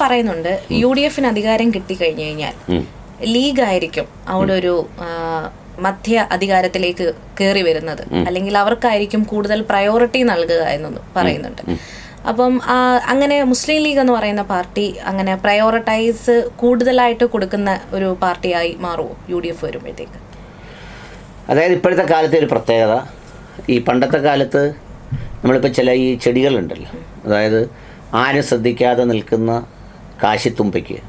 പറയുന്നുണ്ട് UDF അധികാരം കിട്ടിക്കഴിഞ്ഞു കഴിഞ്ഞാൽ ലീഗായിരിക്കും അവിടെ ഒരു മധ്യ അധികാരത്തിലേക്ക് കയറി വരുന്നത്, അല്ലെങ്കിൽ അവർക്കായിരിക്കും കൂടുതൽ പ്രയോറിറ്റി നൽകുക എന്നൊന്നും പറയുന്നുണ്ട്. അപ്പം അങ്ങനെ മുസ്ലിം ലീഗ് എന്ന് പറയുന്ന പാർട്ടി അങ്ങനെ പ്രയോറിറ്റൈസ് കൂടുതലായിട്ട് കൊടുക്കുന്ന ഒരു പാർട്ടിയായി മാറുമോ UDF വരുമ്പോഴത്തേക്ക്? അതായത് ഇപ്പോഴത്തെ കാലത്തെ ഒരു പ്രത്യേകത, ഈ പണ്ടത്തെ കാലത്ത് നമ്മളിപ്പോൾ ചില ഈ ചെടികളുണ്ടല്ലോ, അതായത് ആരും ശ്രദ്ധിക്കാതെ നിൽക്കുന്ന കാശിത്തുമ്പയ്ക്ക്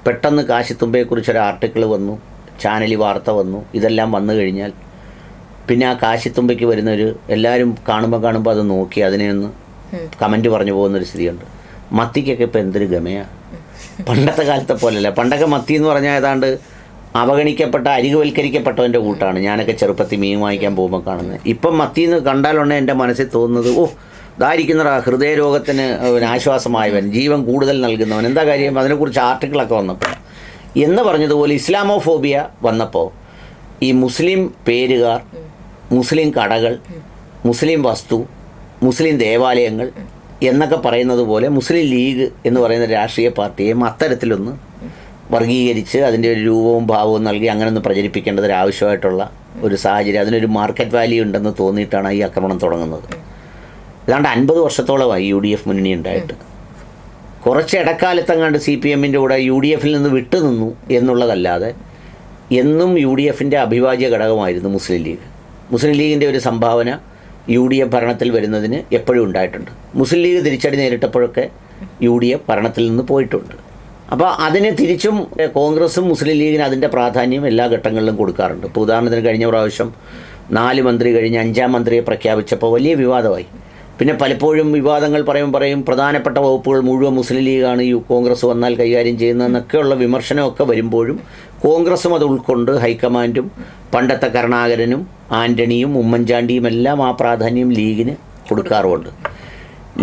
പെട്ടെന്ന് കാശിത്തുമ്പയെക്കുറിച്ചൊരു ആർട്ടിക്കിൾ വന്നു, ചാനലിൽ വാർത്ത വന്നു, ഇതെല്ലാം വന്നു കഴിഞ്ഞാൽ പിന്നെ ആ കാശിത്തുമ്പയ്ക്ക് വരുന്നൊരു എല്ലാവരും കാണുമ്പോൾ അത് നോക്കി അതിനെ ഒന്ന് കമൻറ്റ് പറഞ്ഞു പോകുന്നൊരു സ്ഥിതിയുണ്ട്. മത്തിക്കൊക്കെ ഇപ്പോൾ എന്തൊരു ഗമയാണ്, പണ്ടത്തെ കാലത്തെ പോലെയല്ല. പണ്ടൊക്കെ മത്തി എന്ന് പറഞ്ഞാൽ ഏതാണ്ട് അവഗണിക്കപ്പെട്ട അരികുവൽക്കരിക്കപ്പെട്ടവൻ്റെ കൂട്ടാണ് ഞാനൊക്കെ ചെറുപ്പത്തിൽ മീൻ വാങ്ങിക്കാൻ പോകുമ്പോൾ കാണുന്നത്. ഇപ്പം മത്തി എന്ന് കണ്ടാലുടനെ എൻ്റെ മനസ്സിൽ തോന്നുന്നത്, ഓ ഇതായിരിക്കുന്നതാ ഹൃദയരോഗത്തിന് ആശ്വാസമായവൻ, ജീവൻ കൂടുതൽ നൽകുന്നവൻ. എന്താ കാര്യം, അതിനെക്കുറിച്ച് ആർട്ടിക്കിളൊക്കെ വന്നപ്പോൾ എന്ന് പറഞ്ഞതുപോലെ ഇസ്ലാമോഫോബിയ വന്നപ്പോൾ ഈ മുസ്ലിം പേരുകാർ, മുസ്ലിം കടകൾ, മുസ്ലിം വസ്തു, മുസ്ലിം ദേവാലയങ്ങൾ എന്നൊക്കെ പറയുന്നത് പോലെ മുസ്ലിം ലീഗ് എന്ന് പറയുന്ന രാഷ്ട്രീയ പാർട്ടിയെ അത്തരത്തിലൊന്ന് വർഗീകരിച്ച് അതിൻ്റെ ഒരു രൂപവും ഭാവവും നൽകി അങ്ങനെ ഒന്ന് പ്രചരിപ്പിക്കേണ്ടത് ആവശ്യമായിട്ടുള്ള ഒരു സാഹചര്യം, അതിനൊരു മാർക്കറ്റ് വാല്യൂ ഉണ്ടെന്ന് തോന്നിയിട്ടാണ് ഈ ആക്രമണം തുടങ്ങുന്നത്. ഏതാണ്ട് 50 വർഷത്തോളമായി UDF മുന്നണി ഉണ്ടായിട്ട്. കുറച്ച് ഇടക്കാലത്തെങ്ങാണ്ട് CPM കൂടെ UDF നിന്ന് വിട്ടുനിന്നു എന്നുള്ളതല്ലാതെ എന്നും UDF അഭിവാജ്യ ഘടകമായിരുന്നു മുസ്ലിം ലീഗ്. മുസ്ലിം ലീഗിൻ്റെ ഒരു സംഭാവന UDF ഭരണത്തിൽ വരുന്നതിന് എപ്പോഴും ഉണ്ടായിട്ടുണ്ട്. മുസ്ലിം ലീഗ് തിരിച്ചടി നേരിട്ടപ്പോഴൊക്കെ UDF ഭരണത്തിൽ നിന്ന് പോയിട്ടുണ്ട്. അപ്പോൾ അതിന് തിരിച്ചും കോൺഗ്രസും മുസ്ലിം ലീഗിന് അതിൻ്റെ പ്രാധാന്യം എല്ലാ ഘട്ടങ്ങളിലും കൊടുക്കാറുണ്ട്. ഇപ്പോൾ ഉദാഹരണത്തിന് കഴിഞ്ഞ പ്രാവശ്യം 4 മന്ത്രി കഴിഞ്ഞ് 5ാം മന്ത്രിയെ പ്രഖ്യാപിച്ചപ്പോൾ വലിയ വിവാദമായി. പിന്നെ പലപ്പോഴും വിവാദങ്ങൾ പറയും പ്രധാനപ്പെട്ട വകുപ്പുകൾ മുഴുവൻ മുസ്ലിം ലീഗാണ് കോൺഗ്രസ് വന്നാൽ കൈകാര്യം ചെയ്യുന്നതെന്നൊക്കെയുള്ള വിമർശനമൊക്കെ വരുമ്പോഴും കോൺഗ്രസും അത് ഉൾക്കൊണ്ട് ഹൈക്കമാൻഡും പണ്ടത്തെ കരുണാകരനും ആൻ്റണിയും ഉമ്മൻചാണ്ടിയും എല്ലാം ആ പ്രാധാന്യം ലീഗിന് കൊടുക്കാറുമുണ്ട്.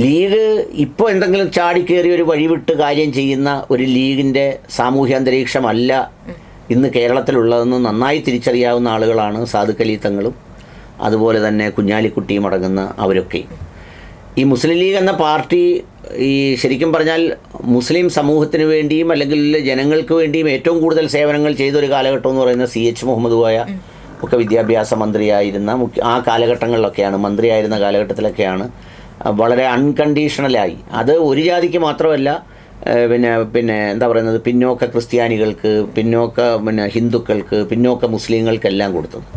ലീഗ് ഇപ്പോൾ എന്തെങ്കിലും ചാടിക്കേറി ഒരു വഴിവിട്ട് കാര്യം ചെയ്യുന്ന ഒരു ലീഗിൻ്റെ സാമൂഹ്യ അന്തരീക്ഷമല്ല ഇന്ന് കേരളത്തിലുള്ളതെന്ന് നന്നായി തിരിച്ചറിയാവുന്ന ആളുകളാണ് സാദിഖ് അലി തങ്ങളും അതുപോലെ തന്നെ കുഞ്ഞാലിക്കുട്ടിയും അടങ്ങുന്ന അവരൊക്കെ. ഈ മുസ്ലിം ലീഗ് എന്ന പാർട്ടി ഈ ശരിക്കും പറഞ്ഞാൽ മുസ്ലിം സമൂഹത്തിന് വേണ്ടിയും അല്ലെങ്കിൽ ജനങ്ങൾക്ക് വേണ്ടിയും ഏറ്റവും കൂടുതൽ സേവനങ്ങൾ ചെയ്തൊരു കാലഘട്ടം എന്ന് പറയുന്നത് CH മുഹമ്മദ് കോയ ഒക്കെ വിദ്യാഭ്യാസ മന്ത്രിയായിരുന്ന ആ കാലഘട്ടങ്ങളിലൊക്കെയാണ്, മന്ത്രിയായിരുന്ന കാലഘട്ടത്തിലൊക്കെയാണ് വളരെ അൺകണ്ടീഷണലായി, അത് ഒരു ജാതിക്ക് മാത്രമല്ല, പിന്നെ എന്താ പറയുന്നത്, പിന്നോക്ക ക്രിസ്ത്യാനികൾക്ക്, പിന്നോക്ക ഹിന്ദുക്കൾക്ക്, പിന്നോക്ക മുസ്ലിങ്ങൾക്കെല്ലാം കൊടുത്തത്.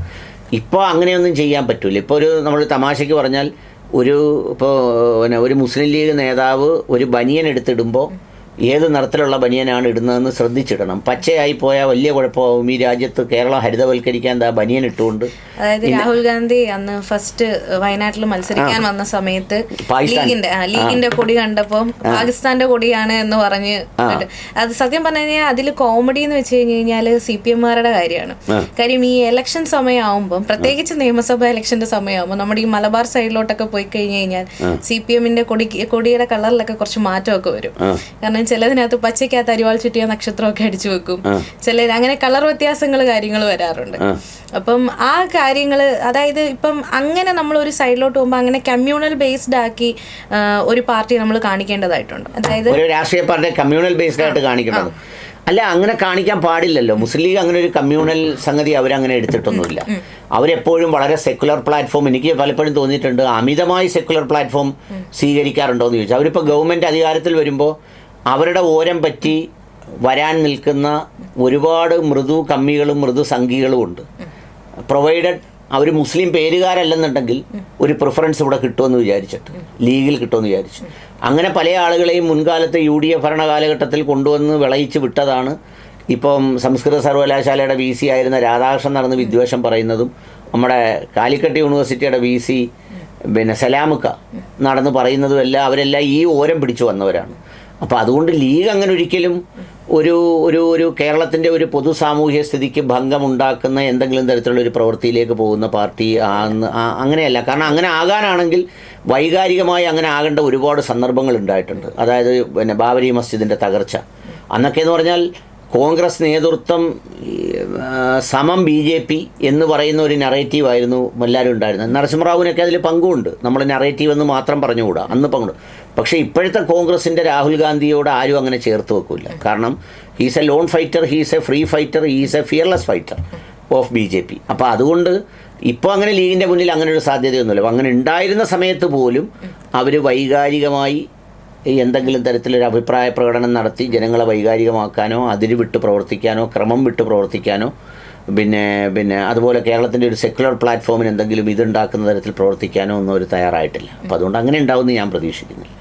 ഇപ്പോൾ അങ്ങനെയൊന്നും ചെയ്യാൻ പറ്റില്ല. ഇപ്പോൾ നമ്മൾ തമാശയ്ക്ക് പറഞ്ഞാൽ ഒരു മുസ്ലിം ലീഗ് നേതാവ് ഒരു ബനിയൻ എടുത്തിടുമ്പോൾ ഏത് നിറത്തിലുള്ള ബനിയനാണ് ഇടുന്നതെന്ന് ശ്രദ്ധിച്ചിടണം. പച്ചയായി പോയാൽ വലിയ കുഴപ്പമാവും. ഈ രാജ്യത്ത് കേരളം ഹരിതവൽക്കരിക്കാൻ ബനിയൻ ഇട്ടുകൊണ്ട്, അതായത് രാഹുൽ ഗാന്ധി അന്ന് ഫസ്റ്റ് വയനാട്ടിൽ മത്സരിക്കാൻ വന്ന സമയത്ത് ലീഗിന്റെ കൊടി കണ്ടപ്പോൾ പാകിസ്ഥാന്റെ കൊടിയാണ് എന്ന് പറഞ്ഞ്, അത് സത്യം പറഞ്ഞു കഴിഞ്ഞാൽ അതിൽ കോമഡി എന്ന് വെച്ച് കഴിഞ്ഞാൽ CPM-കാരുടെ കാര്യമാണ്. കാര്യം ഈ ഇലക്ഷൻ സമയമാകുമ്പം, പ്രത്യേകിച്ച് നിയമസഭാ ഇലക്ഷന്റെ സമയമാകുമ്പോൾ നമ്മുടെ ഈ മലബാർ സൈഡിലോട്ടൊക്കെ പോയി കഴിഞ്ഞു കഴിഞ്ഞാൽ CPM-ന്റെ കൊടിയുടെ കളറിലൊക്കെ കുറച്ച് മാറ്റമൊക്കെ വരും. കാരണം ചിലതിനകത്ത് പച്ചയ്ക്കകത്ത് അരിവാൾ ചുറ്റിയ നക്ഷത്രമൊക്കെ അടിച്ചു വെക്കും, ചിലർ അങ്ങനെ കളർ വ്യത്യാസങ്ങൾ കാര്യങ്ങൾ വരാറുണ്ട്. അപ്പം ആ കാര്യങ്ങൾ, അതായത് ഇപ്പം അങ്ങനെ നമ്മൾ ഒരു സൈഡിലോട്ട് പോകുമ്പോൾ അങ്ങനെ കമ്മ്യൂണൽ ബേസ്ഡ് ആക്കി ഒരു പാർട്ടി നമ്മൾ കാണിക്കേണ്ടതായിട്ടുണ്ട്. അതായത് ഒരു രാഷ്ട്രീയ പാർട്ടി കമ്മ്യൂണൽ ബേസ്ഡ് ആയിട്ട് കാണിക്കണം. അല്ല, അങ്ങനെ കാണിക്കാൻ പാടില്ലല്ലോ. മുസ്ലിം ലീഗ് അങ്ങനെ ഒരു കമ്മ്യൂണൽ സംഗതി അവരങ്ങനെ എടുത്തിട്ടൊന്നുമില്ല. അവരെപ്പോഴും വളരെ സെക്കുലർ പ്ലാറ്റ്ഫോം, എനിക്ക് പലപ്പോഴും തോന്നിയിട്ടുണ്ട് അമിതമായി സെക്കുലർ പ്ലാറ്റ്ഫോം സ്വീകരിക്കാറുണ്ടോ എന്ന് ചോദിച്ചാൽ, അവരിപ്പോൾ ഗവൺമെൻറ് അധികാരത്തിൽ വരുമ്പോൾ അവരുടെ ഓരം പറ്റി വരാൻ നിൽക്കുന്ന ഒരുപാട് മൃദു കമ്മികളും മൃദു സംഘികളും ഉണ്ട്. പ്രൊവൈഡഡ് അവർ മുസ്ലിം പേരുകാരല്ലെന്നുണ്ടെങ്കിൽ ഒരു പ്രിഫറൻസ് ഇവിടെ കിട്ടുമെന്ന് വിചാരിച്ചിട്ട്, ലീഗിൽ കിട്ടുമെന്ന് വിചാരിച്ചു. അങ്ങനെ പല ആളുകളെയും മുൻകാലത്ത് UDF ഭരണ കാലഘട്ടത്തിൽ കൊണ്ടുവന്ന് വിളയിച്ച് വിട്ടതാണ്. ഇപ്പം സംസ്കൃത സർവകലാശാലയുടെ VC ആയിരുന്ന രാധാകൃഷ്ണൻ നടന്ന് വിദ്വേഷം പറയുന്നതും, നമ്മുടെ കാലിക്കറ്റ് യൂണിവേഴ്സിറ്റിയുടെ VC സലാമുക്ക നടന്ന് പറയുന്നതും എല്ലാം അവരെല്ലാം ഈ ഓരം പിടിച്ചു വന്നവരാണ്. അപ്പോൾ അതുകൊണ്ട് ലീഗ് അങ്ങനെ ഒരിക്കലും ഒരു ഒരു ഒരു കേരളത്തിൻ്റെ ഒരു പൊതു സാമൂഹ്യ സ്ഥിതിക്ക് ഭംഗമുണ്ടാക്കുന്ന എന്തെങ്കിലും തരത്തിലുള്ള ഒരു പ്രവൃത്തിയിലേക്ക് പോകുന്ന പാർട്ടി അങ്ങനെയല്ല. കാരണം അങ്ങനെ ആകാനാണെങ്കിൽ വൈകാരികമായി അങ്ങനെ ആകേണ്ട ഒരുപാട് സന്ദർഭങ്ങൾ ഉണ്ടായിട്ടുണ്ട്. അതായത് ബാബരി മസ്ജിദിൻ്റെ തകർച്ച, അന്നൊക്കെ എന്ന് പറഞ്ഞാൽ കോൺഗ്രസ് നേതൃത്വം സമം BJP എന്ന് പറയുന്ന ഒരു നറേറ്റീവായിരുന്നു എല്ലാവരും ഉണ്ടായിരുന്നത്. നരസിംഹറാവുവിനൊക്കെ അതിൽ പങ്കുമുണ്ട്. നമ്മൾ നറേറ്റീവ് എന്ന് മാത്രം പറഞ്ഞുകൂടാ, അന്ന് പങ്കുണ്ട്. പക്ഷേ ഇപ്പോഴത്തെ കോൺഗ്രസിൻ്റെ രാഹുൽ ഗാന്ധിയോട് ആരും അങ്ങനെ ചേർത്ത് വെക്കില്ല. കാരണം he's A loan fighter, he's A free fighter, he's A fearless fighter of BJP. അപ്പോൾ അതുകൊണ്ട് ഇപ്പോൾ അങ്ങനെ ലീഗിൻ്റെ മുന്നിൽ അങ്ങനെ ഒരു സാധ്യതയൊന്നുമില്ല. അങ്ങനെ ഉണ്ടായിരുന്ന സമയത്ത് പോലും അവർ വൈകാരികമായി എന്തെങ്കിലും തരത്തിലൊരു അഭിപ്രായ പ്രകടനം നടത്തി ജനങ്ങളെ വൈകാരികമാക്കാനോ അതിര് വിട്ട് പ്രവർത്തിക്കാനോ ക്രമം വിട്ട് പ്രവർത്തിക്കാനോ പിന്നെ അതുപോലെ കേരളത്തിൻ്റെ ഒരു സെക്യുലർ പ്ലാറ്റ്ഫോമിന് എന്തെങ്കിലും ഇതുണ്ടാക്കുന്ന തരത്തിൽ പ്രവർത്തിക്കാനോ ഒന്നും അവർ തയ്യാറായിട്ടില്ല. അപ്പോൾ അതുകൊണ്ട് അങ്ങനെ ഉണ്ടാവുമെന്ന് ഞാൻ പ്രതീക്ഷിക്കുന്നില്ല.